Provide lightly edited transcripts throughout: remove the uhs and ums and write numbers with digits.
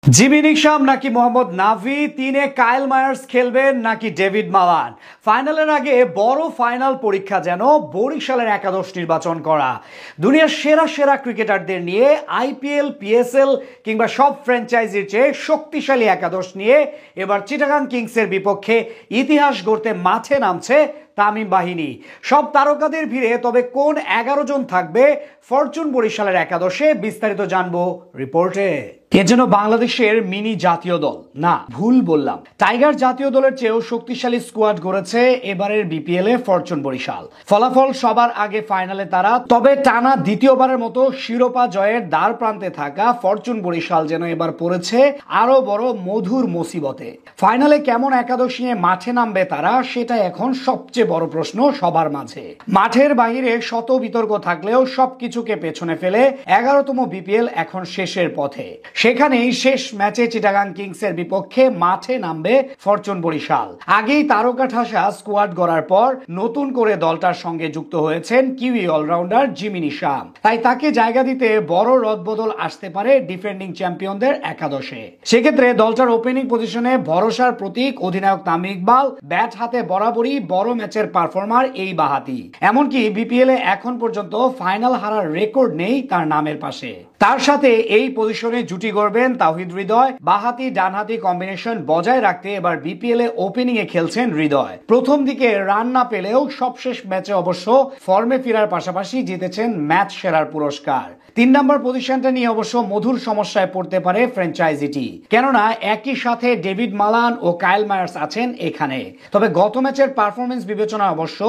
Jimmy Neesham নাকি মোহাম্মদ নাভি, তিনে কাইল মায়ার্স খেলবেন নাকি ডেভিড মালান। ফাইনালের আগে বড় ফাইনাল পরীক্ষা যেন বরিশালের একাদশ নির্বাচন করা। দুনিয়ার সেরা সেরা ক্রিকেটারদের নিয়ে আইপিএল, পিএসএল কিংবা সব ফ্র্যাঞ্চাইজির চেয়ে শক্তিশালী একাদশ নিয়ে এবার চিটাগাং কিংসের বিপক্ষে ইতিহাস গড়তে মাঠে নামছে তামিম বাহিনী। সব তারকাদের ভিড়ে তবে কোন 11 জন থাকবে ফরচুন বরিশালের একাদশে, বিস্তারিত জানবো রিপোর্টে। এর জন্য বাংলাদেশের মিনি জাতীয় দল না, ভুল বললাম, টাইগার জাতীয় দলের চেয়েও শক্তিশালী স্কোয়াড গড়েছে এবারের বিপিএল এ ফরচুন বরিশাল। ফলাফল সবার আগে ফাইনালে তারা, তবে টানা দ্বিতীয়বারের মতো শিরোপা জয়ের দ্বার প্রান্তে থাকা ফরচুন বরিশাল যেন এবার পড়েছে আরো বড় মধুর মুসিবতে। ফাইনালে কেমন একাদশ নিয়ে মাঠে নামবে তারা, সেটা এখন সবচেয়ে বড় প্রশ্ন সবার মাঝে। মাঠের বাইরে শত বিতর্ক থাকলেও সবকিছুকে পেছনে ফেলে 11তম বিপিএল এখন শেষের পথে। সেখানেই শেষ ম্যাচে চিটাগাং কিংসের বিপক্ষে মাঠে নামবে ফরচুন বরিশাল। আগেই তারকা ঠাসা স্কোয়াড গড়ার পর নতুন করে দলটার সঙ্গে যুক্ত হয়েছেন কিউই অলরাউন্ডার জিমি নিশাম। তাই তাকে জায়গা দিতে বড় রদবদল আসতে পারে ডিফেন্ডিং চ্যাম্পিয়নদের একাদশে। সেক্ষেত্রে দলটার ওপেনিং পজিশনে ভরসার প্রতীক অধিনায়ক তামিম ইকবাল, ব্যাট হাতে বরাবরই বড় ম্যাচের পারফর্মার এই বাহাতি। এমনকি বিপিএল এ এখন পর্যন্ত ফাইনাল হারার রেকর্ড নেই তার নামের পাশে। তার সাথে এই পজিশনে জুটি গড়বেন তাওহিদ হৃদয়। বাহাতি ডানহাতি কম্বিনেশন বজায় রাখতে এবার বিপিএল এ ওপেনিং এ খেলছেন হৃদয়। প্রথম দিকে রান না পেলেও সবশেষ ম্যাচে অবশ্য ফর্মে ফেরার পাশাপাশি জিতেছেন ম্যাচ সেরার পুরস্কার। 3 নম্বর পজিশনটা নিয়ে অবশ্য মধুর সমস্যায় পড়তে পারে ফ্র্যাঞ্চাইজিটি, কেননা একই সাথে ডেভিড মালান ও কাইল মায়ার্স আছেন এখানে। তবে গত ম্যাচের পারফরমেন্স বিবেচনা অবশ্য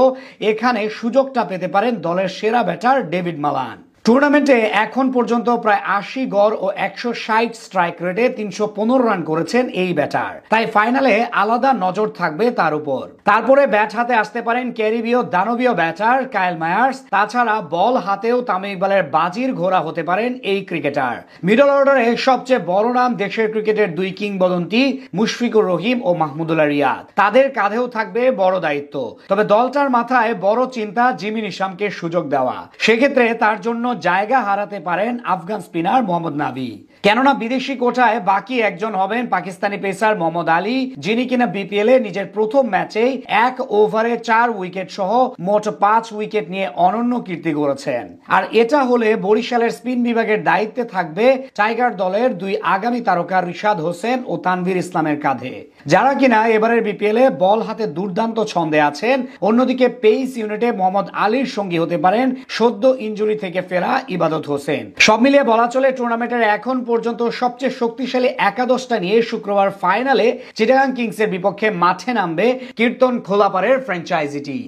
এখানে সুযোগটা পেতে পারেন দলের সেরা ব্যাটার ডেভিড মালান। টুর্নামেন্টে এখন পর্যন্ত প্রায় 80 গড় ও 160 স্ট্রাইক রেটে 315 রান করেছেন এই ব্যাটার। তাই ফাইনালে আলাদা নজর থাকবে তার উপর। তারপরে ব্যাট হাতে আসতে পারেন ক্যারিবীয় দানবীয় ব্যাটার কাইল মায়ার্স। তাছাড়া বল হাতেও তামিম ইকবালের বাজির ঘোড়া হতে পারেন এই ক্রিকেটার। মিডল অর্ডারে সবচেয়ে বড় নাম দেশের ক্রিকেটের দুই কিংবদন্তি মুশফিকুর রহিম ও মাহমুদুল্লাহ রিয়াদ। তাদের কাঁধেও থাকবে বড় দায়িত্ব। তবে দলটার মাথায় বড় চিন্তা জিমি নিশামকে সুযোগ দেওয়া। সেক্ষেত্রে তার জন্য জায়গা হারাতে পারেন আফগান স্পিনার মোহাম্মদ নাভি, কেননা বিদেশি কোটায় বাকি একজন হবেন পাকিস্তানি পেসার মোহাম্মদ আলী, যিনি কিনা বিপিএল এ নিজের প্রথম ম্যাচেই 1 ওভারে 4 উইকেট সহ মোট 5 উইকেট নিয়ে অনন্য কীর্তি গড়েছেন। আর এটা হলে বরিশালের স্পিন বিভাগের দায়িত্বে থাকবে টাইগার দলের দুই আগামী তারকা রিশাদ হোসেন ও তানভীর ইসলামের কাঁধে, যারা কিনা এবারের বিপিএল এ বল হাতে দুর্দান্ত ছন্দে আছেন। অন্যদিকে পেস ইউনিটে মোহাম্মদ আলীর সঙ্গী হতে পারেন সদ্য ইনজুরি থেকে ফেরা ইবাদত হোসেন। সব মিলিয়ে বলা চলে টুর্নামেন্টের এখন পর্যন্ত সবচেয়ে শক্তিশালী একাদশটা নিয়ে শুক্রবার ফাইনালে চিটাগাং কিংসের বিপক্ষে মাঠে নামবে কীর্তন খোলাপাড়ের ফ্র্যাঞ্চাইজিটি।